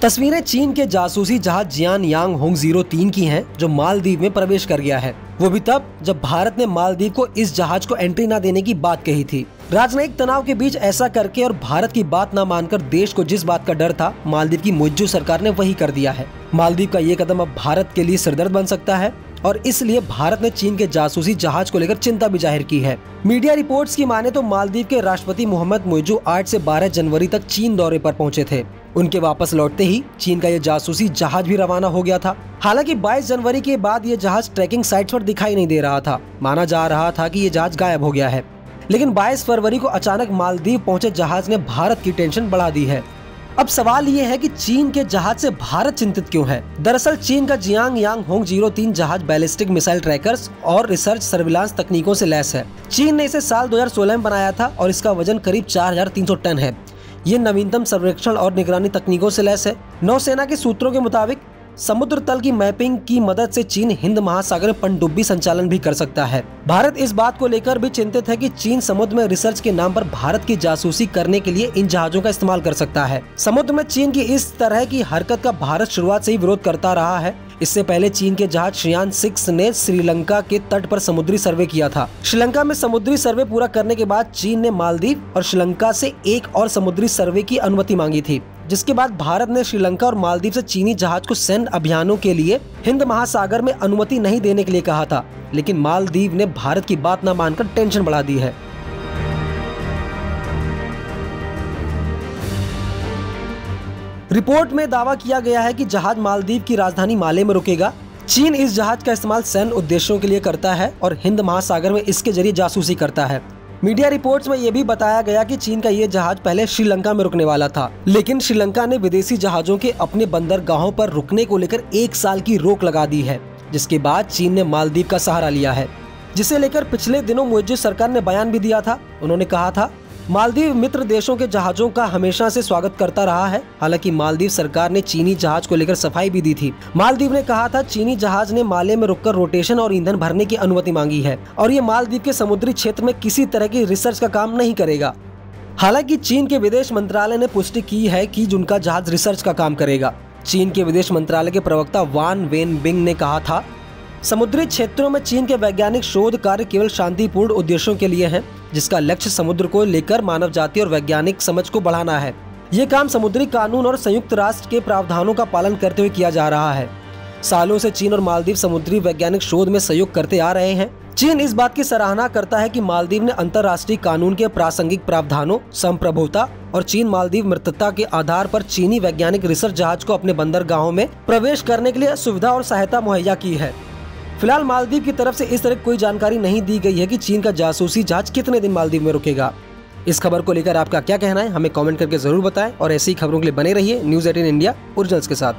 तस्वीरें चीन के जासूसी जहाज जियान यांग होंग 03 की हैं, जो मालदीव में प्रवेश कर गया है। वो भी तब जब भारत ने मालदीव को इस जहाज को एंट्री न देने की बात कही थी। राजनयिक तनाव के बीच ऐसा करके और भारत की बात न मानकर देश को जिस बात का डर था, मालदीव की मौजूदा सरकार ने वही कर दिया है। मालदीव का ये कदम अब भारत के लिए सिरदर्द बन सकता है और इसलिए भारत ने चीन के जासूसी जहाज को लेकर चिंता भी जाहिर की है। मीडिया रिपोर्ट्स की माने तो मालदीव के राष्ट्रपति मोहम्मद मोइज़ू 8 से 12 जनवरी तक चीन दौरे पर पहुंचे थे। उनके वापस लौटते ही चीन का ये जासूसी जहाज भी रवाना हो गया था। हालांकि 22 जनवरी के बाद ये जहाज ट्रैकिंग साइट्स पर दिखाई नहीं दे रहा था। माना जा रहा था कि ये जहाज गायब हो गया है, लेकिन 22 फरवरी को अचानक मालदीव पहुंचे जहाज ने भारत की टेंशन बढ़ा दी है। अब सवाल ये है कि चीन के जहाज से भारत चिंतित क्यों है। दरअसल चीन का जियान यांग होंग 03 जहाज बैलिस्टिक मिसाइल ट्रैकर्स और रिसर्च सर्विलांस तकनीकों से लैस है। चीन ने इसे साल 2016 में बनाया था और इसका वजन करीब 4300 टन है। ये नवीनतम सर्वेक्षण और निगरानी तकनीकों से लैस है। नौसेना के सूत्रों के मुताबिक समुद्र तल की मैपिंग की मदद से चीन हिंद महासागर में पनडुब्बी संचालन भी कर सकता है। भारत इस बात को लेकर भी चिंतित है कि चीन समुद्र में रिसर्च के नाम पर भारत की जासूसी करने के लिए इन जहाजों का इस्तेमाल कर सकता है। समुद्र में चीन की इस तरह की हरकत का भारत शुरुआत से ही विरोध करता रहा है। इससे पहले चीन के जहाज शियान 6 ने श्रीलंका के तट पर समुद्री सर्वे किया था। श्रीलंका में समुद्री सर्वे पूरा करने के बाद चीन ने मालदीव और श्रीलंका से एक और समुद्री सर्वे की अनुमति मांगी थी, जिसके बाद भारत ने श्रीलंका और मालदीव से चीनी जहाज को सैन्य अभियानों के लिए हिंद महासागर में अनुमति नहीं देने के लिए कहा था। लेकिन मालदीव ने भारत की बात न मानकर टेंशन बढ़ा दी है। रिपोर्ट में दावा किया गया है कि जहाज मालदीव की राजधानी माले में रुकेगा। चीन इस जहाज का इस्तेमाल सैन्य उद्देश्यों के लिए करता है और हिंद महासागर में इसके जरिए जासूसी करता है। मीडिया रिपोर्ट्स में यह भी बताया गया कि चीन का ये जहाज पहले श्रीलंका में रुकने वाला था, लेकिन श्रीलंका ने विदेशी जहाजों के अपने बंदरगाहों पर रुकने को लेकर 1 साल की रोक लगा दी है, जिसके बाद चीन ने मालदीव का सहारा लिया है, जिसे लेकर पिछले दिनों मौजूदा सरकार ने बयान भी दिया था। उन्होंने कहा था, मालदीव मित्र देशों के जहाजों का हमेशा से स्वागत करता रहा है। हालांकि मालदीव सरकार ने चीनी जहाज को लेकर सफाई भी दी थी। मालदीव ने कहा था, चीनी जहाज ने माले में रुककर रोटेशन और ईंधन भरने की अनुमति मांगी है और ये मालदीव के समुद्री क्षेत्र में किसी तरह की रिसर्च का काम नहीं करेगा। हालांकि चीन के विदेश मंत्रालय ने पुष्टि की है कि उनका जहाज रिसर्च का काम करेगा। चीन के विदेश मंत्रालय के प्रवक्ता वान वेनबिंग ने कहा था, समुद्री क्षेत्रों में चीन के वैज्ञानिक शोध कार्य केवल शांतिपूर्ण उद्देश्यों के लिए हैं, जिसका लक्ष्य समुद्र को लेकर मानव जाति और वैज्ञानिक समझ को बढ़ाना है। ये काम समुद्री कानून और संयुक्त राष्ट्र के प्रावधानों का पालन करते हुए किया जा रहा है। सालों से चीन और मालदीव समुद्री वैज्ञानिक शोध में सहयोग करते आ रहे हैं। चीन इस बात की सराहना करता है कि मालदीव ने अंतर्राष्ट्रीय कानून के प्रासंगिक प्रावधानों, संप्रभुता और चीन मालदीव मित्रता के आधार पर चीनी वैज्ञानिक रिसर्च जहाज को अपने बंदरगाहों में प्रवेश करने के लिए सुविधा और सहायता मुहैया की है। फिलहाल मालदीव की तरफ से इस तरह कोई जानकारी नहीं दी गई है कि चीन का जासूसी जहाज कितने दिन मालदीव में रुकेगा। इस खबर को लेकर आपका क्या कहना है, हमें कमेंट करके जरूर बताएं और ऐसी खबरों के लिए बने रहिए न्यूज़ 18 इंडिया ओरिजिनल्स के साथ।